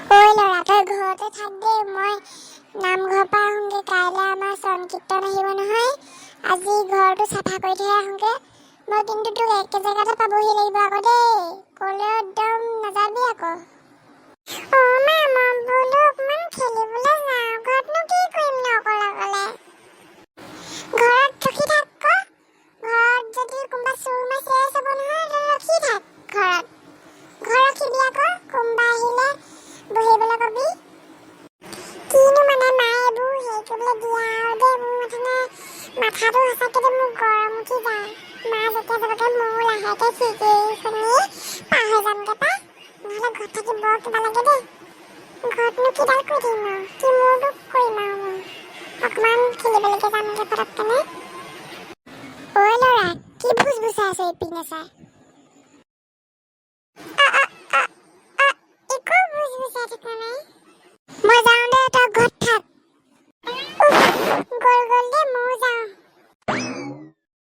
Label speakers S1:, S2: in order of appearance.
S1: ঐ ল'ৰা, তই ঘৰতে থাক দেই। মই নামঘৰৰ পৰা আহোঁগে। কাইলৈ আমাৰ সংকীৰ্তন আহিব নহয়। আজি ঘৰটো চাফা কৰি থৈ আহোঁগে। মই কিন্তু তোক একে জেগাতে পাবহি লাগিব আকৌ দেই। ক'লেও একদম নাযাবি আকৌ। মা, মই বোলো অকণমান খেলিবলৈ যাওঁ। ঘৰতনো কি কৰিম ন অকলে অকলে। ঘৰত থাকি থাক আকৌ। ঘৰত যদি কোনোবা চোৰ মাছে চাব নহয়, তই ৰখি থাক ঘৰত। ঘৰ ৰাখিবি আকৌ, কোনোবা আহিলে বহিবলৈ কবি। কিনো মানে মায়ে এইবোৰ হেৰি কৰিবলৈ দিয়া আৰু দেই। মাথাটো সঁচাকৈ মোৰ গৰম উঠি যায়। মা যেতিয়া যাবগে ময়ো লাহেকৈ খিৰিকী খুলি পাৰ হৈ যামগে পাই। নহ'লে ঘৰত থাকি বৰ কিবা লাগে দেই। ঘৰতনো কিডাল কৰি থাকিম আৰু, কি মোৰতো কৰিম আৰু মই। অকণমান খেলিবলৈকে যামগে পটককেনে। ঐ ল'ৰা, কি ভুচ ভুচাই আছ ইপিনে চাই?